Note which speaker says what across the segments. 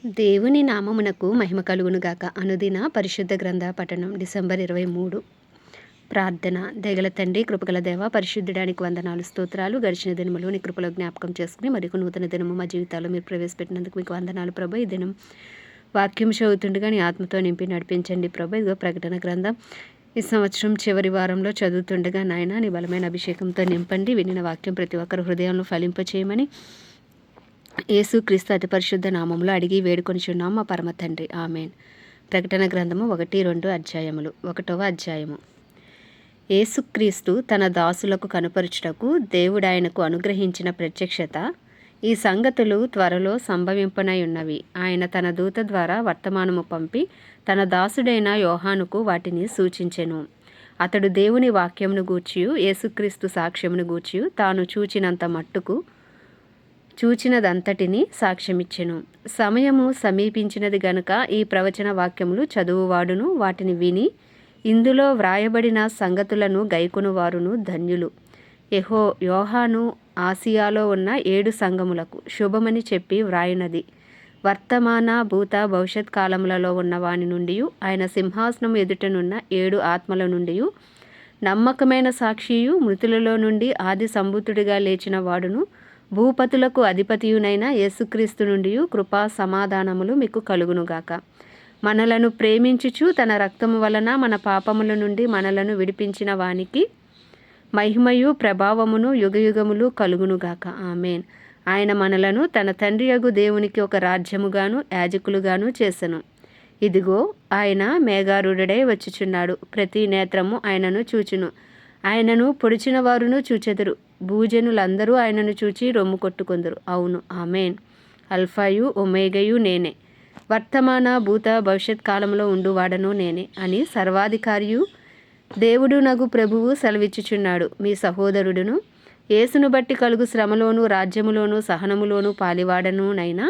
Speaker 1: దేవుని నామమునకు మహిమ కలుగునుగాక. అనుదిన పరిశుద్ధ గ్రంథ పఠనం డిసెంబర్ 23. ప్రార్థన. దయగల తండ్రి, కృపగల దేవ, పరిశుద్ధుడానికి వందనాలు, స్తోత్రాలు. గడిచిన దినములు నీ కృపలో జ్ఞాపకం చేసుకుని మరొక నూతన దినము మా జీవితాల్లో మీరు ప్రవేశపెట్టినందుకు మీకు వందనాలు ప్రభు. ఈ దినం వాక్యం చదువుతుండగా నీ ఆత్మతో నింపి నడిపించండి ప్రభు. ఇదిగో ప్రకటన గ్రంథం ఈ సంవత్సరం చివరి వారంలో చదువుతుండగా నాయన నీ బలమైన అభిషేకంతో నింపండి. వినిన వాక్యం ప్రతి ఒక్కరి హృదయంలో ఫలింపచేయమని యేసుక్రీస్తు అతి పరిశుద్ధ నామములో అడిగి వేడుకొనిచున్నాము మా పరమ తండ్రి. ఆమెన్. ప్రకటన గ్రంథము 1-2 అధ్యాయములు. 1వ అధ్యాయము. యేసుక్రీస్తు తన దాసులకు కనుపరుచుటకు దేవుడాయనకు అనుగ్రహించిన ప్రత్యక్షత. ఈ సంగతులు త్వరలో సంభవింపనయున్నవి. ఆయన తన దూత ద్వారా వర్తమానము పంపి తన దాసుడైన యోహానుకు వాటిని సూచించెను. అతడు దేవుని వాక్యమును గూర్చియు యేసుక్రీస్తు సాక్ష్యమును గూర్చియు తాను చూచినదంతటిని సాక్ష్యమిచ్చెను. సమయము సమీపించినది గనుక ఈ ప్రవచన వాక్యములు చదువువాడును వాటిని విని ఇందులో వ్రాయబడిన సంగతులను గైకొనువారును ధన్యులు. యోహాను ఆసియాలో ఉన్న 7 సంఘములకు శుభమని చెప్పి వ్రాయినది. వర్తమాన భూత భవిష్యత్ కాలములలో ఉన్న వాని నుండి, ఆయన సింహాసనం ఎదుటనున్న 7 ఆత్మల నుండి, నమ్మకమైన సాక్షియు, మృతులలో నుండి ఆది సంభూతుడిగా లేచిన వాడును, భూపతులకు అధిపతియునైన యేసుక్రీస్తు నుండి కృపా సమాధానములు మీకు కలుగునుగాక. మనలను ప్రేమించుచు తన రక్తము వలన మన పాపముల నుండి మనలను విడిపించిన వానికి మహిమయు ప్రభావమును యుగయుగములు కలుగునుగాక. ఆమెన్. ఆయన మనలను తన తండ్రియగు దేవునికి ఒక రాజ్యముగాను యాజకులుగాను చేసెను. ఇదిగో ఆయన మేఘారూఢుడై వచ్చుచున్నాడు. ప్రతి నేత్రము ఆయనను చూచును. ఆయనను పొడిచిన వారును చూచెదరు. భూజనులందరూ ఆయనను చూచి రొమ్ము కొట్టుకొందరు. అవును, ఆమెన్. అల్ఫాయు ఒమేగయు నేనే, వర్తమాన భూత భవిష్యత్ కాలంలో ఉండువాడను నేనే అని సర్వాధికారియు దేవుడు నగు ప్రభువు సెలవిచ్చుచున్నాడు. మీ సహోదరుడును, యేసును బట్టి కలుగు శ్రమలోను రాజ్యములోను సహనములోను పాలివాడనునైనా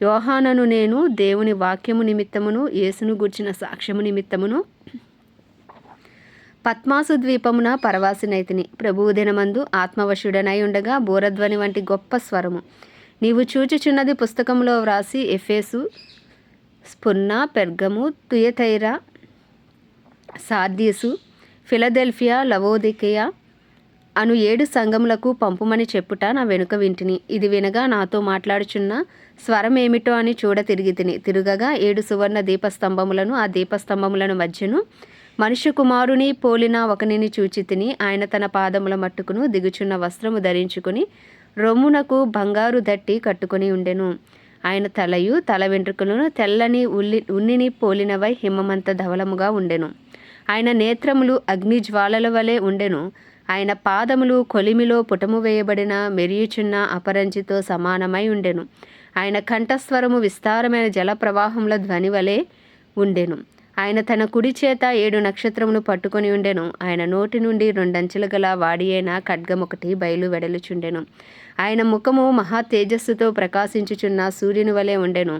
Speaker 1: యోహానను నేను దేవుని వాక్యము నిమిత్తమును యేసును గూర్చిన సాక్ష్యము నిమిత్తమును పద్మాసు ద్వీపమున పరవాసినైతిని. ప్రభువు దినమందు ఆత్మవశుడనై ఉండగా బోరధ్వని వంటి గొప్ప స్వరము నీవు చూచుచున్నది పుస్తకంలో వ్రాసి ఎఫెసు, స్పుర్ణ, పెర్గము, తుయతైరా, సార్దీసు, ఫిలదెల్ఫియా, లవోదికయ అను 7 సంఘములకు పంపుమని చెప్పుట నా వెనుక వింటిని. ఇది వినగా నాతో మాట్లాడుచున్న స్వరం ఏమిటో అని చూడ తిరిగితిని. తిరుగగా 7 సువర్ణ దీపస్తంభములను, ఆ దీపస్తంభములను మధ్యను మనుష్య కుమారుని పోలిన ఒకనిని చూచితిని. ఆయన తన పాదముల మట్టుకును దిగుచున్న వస్త్రము ధరించుకుని రొమ్మునకు బంగారు దట్టి కట్టుకొని ఉండెను. ఆయన తలయు తల వెంట్రుకలను తెల్లని ఉన్నిని పోలినవై హిమమంత ధవలముగా ఉండెను. ఆయన నేత్రములు అగ్ని జ్వాలల వలె ఉండెను. ఆయన పాదములు కొలిమిలో పుటము వేయబడిన మెరియుచున్న అపరంజితో సమానమై ఉండెను. ఆయన కంఠస్వరము విస్తారమైన జల ప్రవాహముల ధ్వని వలె ఉండెను. ఆయన తన కుడి చేత 7 నక్షత్రములు పట్టుకొని ఉండెను. ఆయన నోటి నుండి 2 అంచెలు గల వాడి అయిన ఖడ్గమొకటి బయలు వెడలుచుండెను. ఆయన ముఖము మహా తేజస్సుతో ప్రకాశించుచున్న సూర్యుని వలె ఉండెను.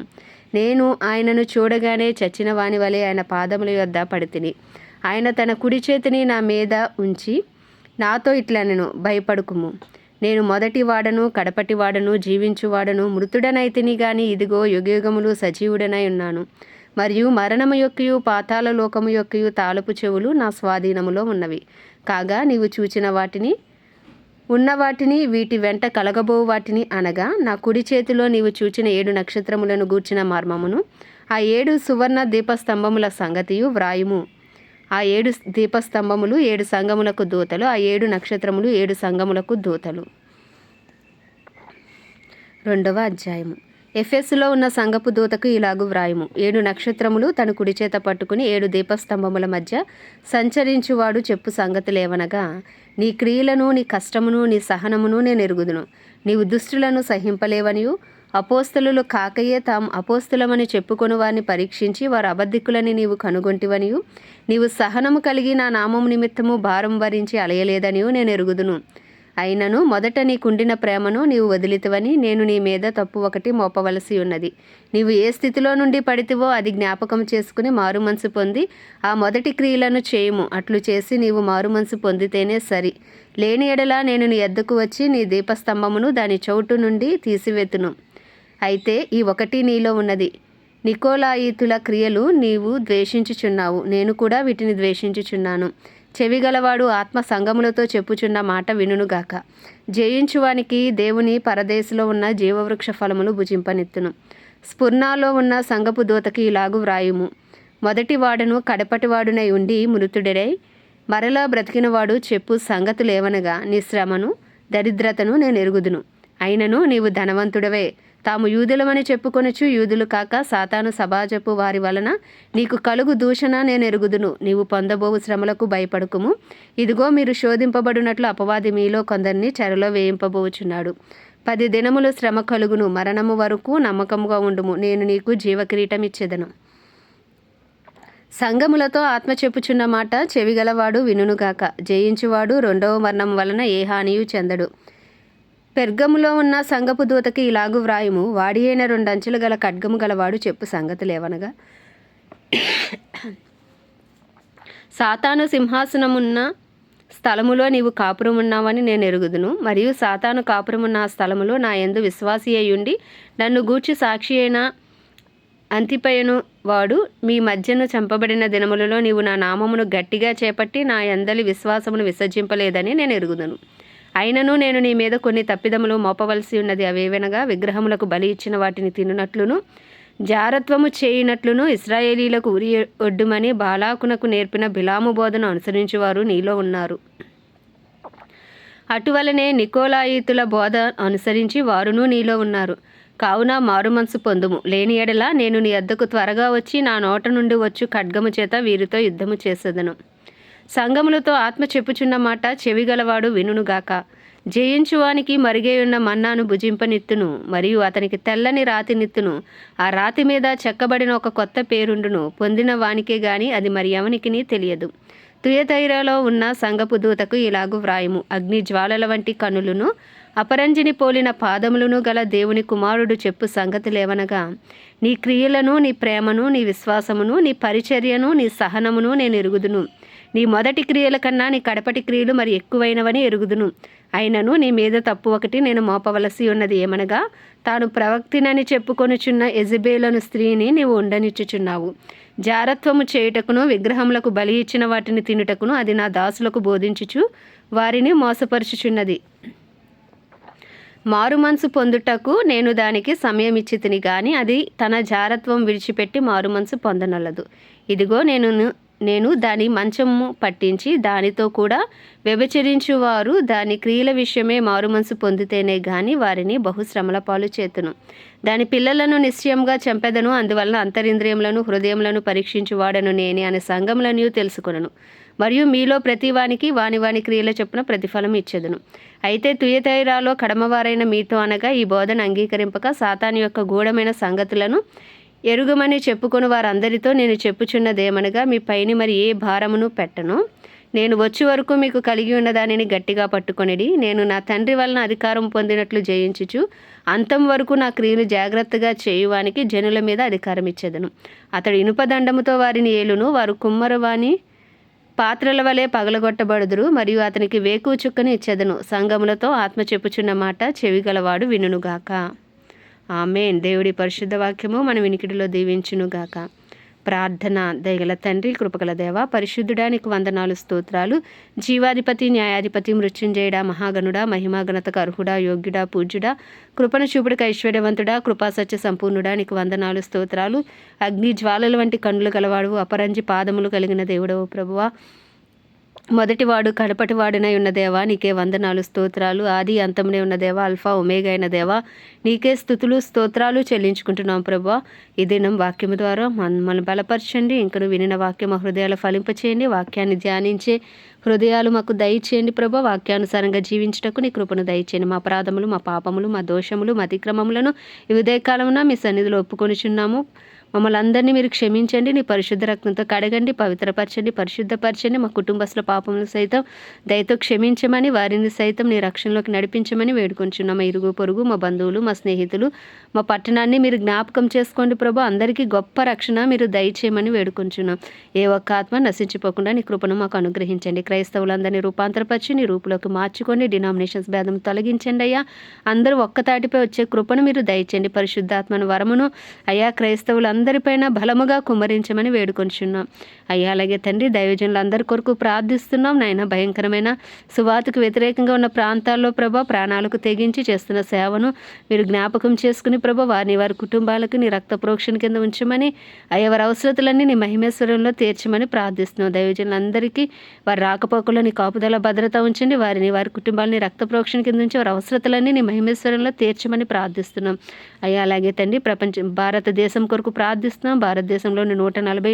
Speaker 1: నేను ఆయనను చూడగానే చచ్చిన వాని వలె ఆయన పాదముల యొద్ద పడితిని. ఆయన తన కుడి చేతిని నా మీద ఉంచి నాతో ఇట్లనెను, భయపడుకుము, నేను మొదటి వాడను కడపటి వాడను, జీవించువాడను, మృతుడనైతిని గాని ఇదిగో యుగయుగములు సజీవుడనై ఉన్నాను. మరియు మరణము యొక్కయు పాతాళ లోకము యొక్కయు తాళపు చెవులు నా స్వాధీనములో ఉన్నవి. కాగా నీవు చూచిన వాటిని, ఉన్న వాటిని, వీటి వెంట కలగబో వాటిని అనగా నా కుడి చేతిలో నీవు చూచిన 7 నక్షత్రములను గూర్చిన మర్మమును, ఆ 7 సువర్ణ దీపస్తంభముల సంగతియు వ్రాయుము. ఆ 7 దీపస్తంభములు 7 సంఘములకు దూతలు, ఆ 7 నక్షత్రములు 7 సంఘములకు దూతలు. 2వ అధ్యాయము. ఎఫెసులో ఉన్న సంఘపు దూతకు ఇలాగు వ్రాయుము. 7 నక్షత్రములు తన కుడి చేత పట్టుకుని 7 దీపస్తంభముల మధ్య సంచరించువాడు చెప్పు సంగతులేవనగా, నీ క్రియలను, నీ కష్టమును, నీ సహనమును నేను ఎరుగుదును. నీవు దుష్టులను సహింపలేవనియు, అపోస్తలులు కాకయే తాము అపోస్తలమని చెప్పుకొని వారిని పరీక్షించి వారు అబద్ధికులని నీవు కనుగొంటివనియు, నీవు సహనము కలిగి నా నామము నిమిత్తము భారం భరించి అలయలేదనియు నేను ఎరుగుదును. అయినను మొదట నీకుండిన ప్రేమను నీవు వదిలితివని నేను నీ మీద తప్పు ఒకటి మోపవలసి ఉన్నది. నీవు ఏ స్థితిలో నుండి పడితివో అది జ్ఞాపకం చేసుకుని మారుమనసు పొంది ఆ మొదటి క్రియలను చేయుము. అట్లు చేసి నీవు మారుమనసు పొందితేనే సరి. లేని ఎడల నేను నీ యొద్దకు వచ్చి నీ దీపస్తంభమును దాని చోటు నుండి తీసివేతును. అయితే ఈ ఒకటి నీలో ఉన్నది. నికోలాయితుల క్రియలు నీవు ద్వేషించుచున్నావు, నేను కూడా వీటిని ద్వేషించుచున్నాను. చెవిగలవాడు ఆత్మ సంగములతో చెప్పుచున్న మాట వినుగాక. జయించువానికి దేవుని పరదేశంలో ఉన్న జీవవృక్ష ఫలములు భుజింపనెత్తును. స్ఫుర్ణాలో ఉన్న సంగపు దూతకి ఇలాగు వ్రాయుము: మొదటి వాడును కడపటి వాడునై ఉండి మృతుడై మరలా బ్రతికినవాడు చెప్పు సంగతులేవనగా, నీ శ్రమను దరిద్రతను నేను ఎరుగుదును. అయినను నీవు ధనవంతుడవే. తాము యూదులమని చెప్పుకొనుచు యూదులు కాక సాతాను సమాజపు వారి వలన నీకు కలుగు దూషణ నేను ఎరుగుదును. నీవు పొందబోవు శ్రమలకు భయపడుకుము. ఇదిగో మీరు శోధింపబడినట్లు అపవాది మీలో కొందరిని చెరలో వేయింపబోచున్నాడు. 10 దినములు శ్రమ కలుగును. మరణము వరకు నమ్మకముగా ఉండుము. నేను నీకు జీవకిరీటం ఇచ్చేదను. సంగములతో ఆత్మ చెప్పుచున్న మాట చెవిగలవాడు వినుగాక. జయించువాడు రెండవ మరణం వలన ఏ హానియు చెందడు. పెర్గములో ఉన్న సంగపు దూతకి ఇలాగు వ్రాయుము: వాడి అయిన 2 అంచెలు గల ఖడ్గము గలవాడు చెప్పు సంగతులేవనగా, సాతాను సింహాసనమున్న స్థలములో నీవు కాపురమున్నావని నేను ఎరుగుదును. మరియు సాతాను కాపురమున్న ఆ స్థలములో నా యందు విశ్వాసి అయ్యుండి నన్ను గూర్చి సాక్షి అయిన అంతిపయను వాడు మీ మధ్యను చంపబడిన దినములలో నీవు నా నామమును గట్టిగా చేపట్టి నా యందలి విశ్వాసమును విసర్జింపలేదని నేను ఎరుగుదును. అయినను నేను నీ మీద కొన్ని తప్పిదములు మోపవలసి ఉన్నది. అవేవనగా, విగ్రహములకు బలి ఇచ్చిన వాటిని తినునట్లును, జారత్వము చేయునట్లును, ఇశ్రాయేలీలకు ఉరి ఒడ్డుమని బాలాకునకు నేర్పిన బిలాము బోధను అనుసరించువారు నీలో ఉన్నారు. అటువలనే నికోలాయితుల బోధ అనుసరించి వారును నీలో ఉన్నారు. కావున మారుమనసు పొందుము. లేని ఎడల నేను నీ వద్దకు త్వరగా వచ్చి నా నోట నుండి వచ్చు ఖడ్గము చేత వీరితో యుద్ధము చేసేదను. సంగములతో ఆత్మ చెప్పుచున్న మాట చెవిగలవాడు వినుగాక. జయించువానికి మరిగేయున్న మన్నాను భుజింపనిత్తును, మరియు అతనికి తెల్లని రాతి నిత్తును. ఆ రాతి మీద చెక్కబడిన ఒక కొత్త పేరుండును. పొందిన వానికే గాని అది మరి ఎవనికిని తెలియదు. తుయతైరలో ఉన్న సంగపు దూతకు ఇలాగు వ్రాయుము: అగ్ని జ్వాలల వంటి కనులను అపరంజిని పోలిన పాదములను గల దేవుని కుమారుడు చెప్పు సంగతులేవనగా, నీ క్రియలను, నీ ప్రేమను, నీ విశ్వాసమును, నీ పరిచర్యను, నీ సహనమును నేను ఎరుగుదును. నీ మొదటి క్రియల కన్నా నీ కడపటి క్రియలు మరి ఎక్కువైనవని ఎరుగుదును. అయినను నీ మీద తప్పు ఒకటి నేను మోపవలసి ఉన్నది. ఏమనగా, తాను ప్రవక్తినని చెప్పుకొనుచున్న యెజబెలను స్త్రీని నీవు ఉండనిచ్చుచున్నావు. జారత్వము చేయుటకును, విగ్రహములకు బలి ఇచ్చిన వాటిని తినుటకును అది నా దాసులకు బోధించుచు వారిని మోసపరుచుచున్నది. మారుమనసు పొందుటకు నేను దానికి సమయం ఇచ్చితిని గాని అది తన జారత్వం విడిచిపెట్టి మారుమనసు పొందనొల్లదు. ఇదిగో నేను దాని మంచము పట్టించి దానితో కూడా వ్యభిచరించువారు దాని క్రియల విషయమే మారుమనసు పొందితేనే గాని వారిని బహుశ్రమల పాలు చేతును. దాని పిల్లలను నిశ్చయంగా చంపెదను. అందువలన అంతరింద్రియములను హృదయములను పరీక్షించువాడను నేనే అని సంగములను తెలుసుకొనను. మరియు మీలో ప్రతివానికి వాని క్రియల చొప్పున ప్రతిఫలం ఇచ్చేదను. అయితే తుయతైరాలో కడమవారైన మీతో అనగా ఈ బోధన అంగీకరింపక సాతాను యొక్క గూఢమైన సంగతులను ఎరుగుమని చెప్పుకొని వారందరితో నేను చెప్పుచున్నదేమనగా, మీ పైన మరి ఏ భారమును పెట్టను. నేను వచ్చి వరకు మీకు కలిగి ఉన్న దానిని గట్టిగా పట్టుకొనిడి. నేను నా తండ్రి వలన అధికారం పొందినట్లు జయించుచు అంతం వరకు నా క్రియలు జాగ్రత్తగా చేయువానికి జనుల మీద అధికారం ఇచ్చేదను. అతడు ఇనుపదండముతో వారిని ఏలును. వారు కుమ్మరవాని పాత్రల వలె పగలగొట్టబడుదురు. మరియు అతనికి వేకువ చుక్కని ఇచ్చేదను. సంగములతో ఆత్మ చెప్పుచున్న మాట చెవిగలవాడు వినుగాక. ఆమేన్. దేవుడి పరిశుద్ధ వాక్యము మన వినికిడిలో దీవించునుగాక. ప్రార్థన. దయగల తండ్రి, కృపగల దేవ, పరిశుద్ధుడా, నీకు వందనాలు, స్తోత్రాలు. జీవాధిపతి, న్యాయాధిపతి, మృత్యుంజయుడా, మహాగణుడా, మహిమాగణతకు అర్హుడా, యోగ్యుడా, పూజ్యుడా, కృపణ చూపుడికి ఐశ్వర్యవంతుడా, కృపాసత్య సంపూర్ణుడా, నీకు వందనాలు, స్తోత్రాలు. అగ్ని జ్వాలల వంటి కన్నులు గలవాడు, అపరంజి పాదములు కలిగిన దేవుడవు ప్రభువా, మొదటివాడు కడపటివాడునై ఉన్న దేవా, నీకే వందనాలు, స్తోత్రాలు. ఆది అంతమునే ఉన్న దేవా, అల్ఫా ఒమేగా అయిన దేవా, నీకే స్తుతులు స్తోత్రాలు చెల్లించుకుంటున్నాం ప్రభువా. ఈ దినం వాక్యము ద్వారా మనల్ని బలపరచండి. ఇంకను వినిన వాక్యం మా హృదయాలు ఫలింపచేయండి. వాక్యాన్ని ధ్యానించే హృదయాలు మాకు దయచేయండి ప్రభా. వాక్యానుసారంగా జీవించుటకు నీ కృపను దయచేయండి. మా అపరాధములు, మా పాపములు, మా దోషములు, మా అతిక్రమములను ఈ ఉదయకాలమున మీ సన్నిధిలో ఒప్పుకొనిచున్నాము. మమ్మల్ని అందరినీ మీరు క్షమించండి. నీ పరిశుద్ధ రక్తంతో కడగండి, పవిత్రపరచండి, పరిశుద్ధపరచండి. మా కుటుంబస్తుల పాపములు సైతం దయతో క్షమించమని, వారిని సైతం నీ రక్షణలోకి నడిపించమని వేడుకొంచున్నాం. మా ఇరుగు పొరుగు, మా బంధువులు, మా స్నేహితులు, మా పట్టణాన్ని మీరు జ్ఞాపకం చేసుకోండి ప్రభు. అందరికీ గొప్ప రక్షణ మీరు దయచేయమని వేడుకొంచున్నాం. ఏ ఒక్క ఆత్మ నశించిపోకుండా నీ కృపను మాకు అనుగ్రహించండి. క్రైస్తవులందరినీ రూపాంతరపరిచి నీ రూపులోకి మార్చుకొని డినామినేషన్స్ భేదం తొలగించండి అయ్యా. అందరూ ఒక్కతాటిపై వచ్చే కృపను మీరు దయచేయండి. పరిశుద్ధాత్మను వరమును అయ్యా క్రైస్తవులందరిపైన బలముగా కుమ్మరించమని వేడుకొంచున్నాం అయ్యా. అలాగే తండ్రి దైవజనులందరి కొరకు ప్రార్థిస్తున్నాం నాయన. భయంకరమైన సువార్తకు వ్యతిరేకంగా ఉన్న ప్రాంతాల్లో ప్రభా ప్రాణాలకు తెగించి చేస్తున్న సేవను మీరు జ్ఞాపకం చేసుకుని ప్రభా వారిని వారి కుటుంబాలకు నీ రక్త ప్రోక్షణ కింద ఉంచమని అయ్యా వారి అవసరతలన్నీ నీ మహిమేశ్వరంలో తీర్చమని ప్రార్థిస్తున్నాం. దైవజనులందరికీ వారి రాకపోకల్లో నీ కాపుదల భద్రత ఉంచండి. వారిని వారి కుటుంబాలని రక్త ప్రోక్షణ కింద ఉంచి వారి అవసరతలన్నీ నీ మహిమేశ్వరంలో తీర్చమని ప్రార్థిస్తున్నాం అయ్యా. అలాగే తండ్రి భారతదేశం కొరకు ప్రార్థిస్తున్నాం. భారతదేశంలోని 140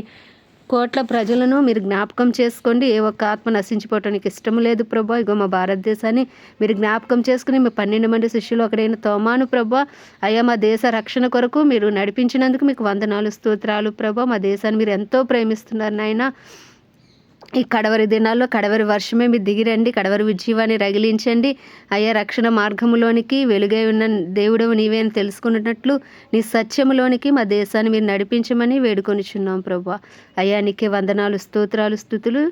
Speaker 1: కోట్ల ప్రజలను మీరు జ్ఞాపకం చేసుకోండి. ఏ ఒక్క ఆత్మ నశించిపోవటానికి ఇష్టం లేదు ప్రభా. ఇగో మా భారతదేశాన్ని మీరు జ్ఞాపకం చేసుకుని మీ 12 మంది శిష్యులు ఒకడైన తోమాను ప్రభా అయ్యా మా దేశ రక్షణ కొరకు మీరు నడిపించినందుకు మీకు వందనాలు స్తోత్రాలు ప్రభా. మా దేశాన్ని మీరు ఎంతో ప్రేమిస్తున్నారు నాయన. ఈ కడవరి దినాల్లో కడవరి వర్షమే మీరు దిగిరండి. కడవరి ఉజ్జీవాన్ని రగిలించండి అయ్యా. రక్షణ మార్గంలోనికి వెలుగై ఉన్న దేవుడవు నీవే అని తెలుసుకున్నట్లు నీ సత్యములోనికి మా దేశాన్ని మీరు నడిపించమని వేడుకొనిచున్నాం ప్రభా అయ్యా. నీకే వందనాలు స్తోత్రాలు స్తుతులు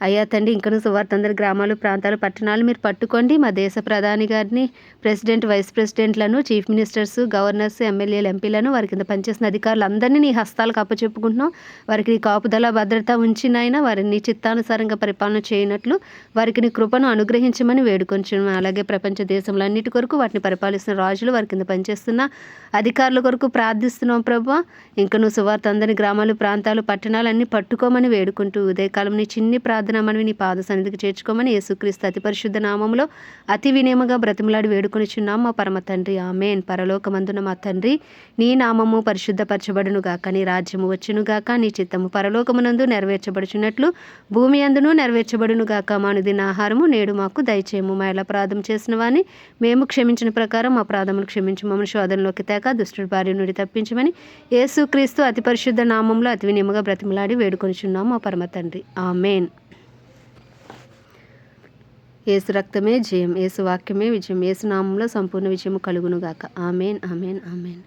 Speaker 1: అయ్యా తండ్రి. ఇంకనూ సువార్త అందరి గ్రామాలు ప్రాంతాలు పట్టణాలు మీరు పట్టుకోండి. మా దేశ ప్రధాని గారిని ప్రెసిడెంట్ వైస్ ప్రెసిడెంట్లను చీఫ్ మినిస్టర్స్ గవర్నర్స్ ఎమ్మెల్యేలు ఎంపీలను వారి కింద పనిచేసిన అధికారులు అందరినీ నీ హస్తాలకు అప్పచెప్పుకుంటున్నాం. వారికి నీ కాపుదల భద్రత ఉంచినైనా వారిని నీ చిత్తానుసారంగా పరిపాలన చేయనట్లు వారికి నీ కృపను అనుగ్రహించమని వేడుకొంచున్నాం. అలాగే ప్రపంచ దేశంలో అన్నిటి కొరకు వాటిని పరిపాలిస్తున్న రాజులు వారి కింద పనిచేస్తున్న అధికారుల కొరకు ప్రార్థిస్తున్నాం ప్రభా. ఇంకా నువ్వు సువార్త అందరి గ్రామాలు ప్రాంతాలు పట్టణాలు అన్నీ పట్టుకోమని వేడుకుంటూ ఉదయకాలం నీ చిన్ని ప్రార్థన మనవి నీ పాద సన్నిధికి చేర్చుకోమని యేసుక్రీస్తు అతి పరిశుద్ధ నామములో అతి వినయముగా బ్రతిమలాడి వేడుకొనిచున్నాం మా పరమ తండ్రి ఆమేన్. పరలోకమందున మా తండ్రి నీ నామము పరిశుద్ధపరచబడును గాక, నీ రాజ్యము వచ్చును గాక, నీ చిత్తము పరలోకమునందు నెరవేర్చబడుచున్నట్లు భూమి అందును నెరవేర్చబడును గాక. మానుదిన ఆహారము నేడు మాకు దయచేయము. మా ఎలా అపరాధం చేసిన వారిని మేము క్షమించిన ప్రకారం మా అపరాధములు క్షమించు. మమ్మల్ని శోధనలోకి తేక దుష్టుడి బారి నుండి తప్పించమని యేసుక్రీస్తు అతి పరిశుద్ధ నామంలో అతి వినయముగా బ్రతిమలాడి వేడుకొనిచున్నాం మా పరమ తండ్రి ఆమేన్. యేసు రక్తమే జయం, యేసు వాక్యమే విజయం, యేసు నామంలో సంపూర్ణ విజయము కలుగునుగాక. ఆమేన్ ఆమేన్ ఆమేన్.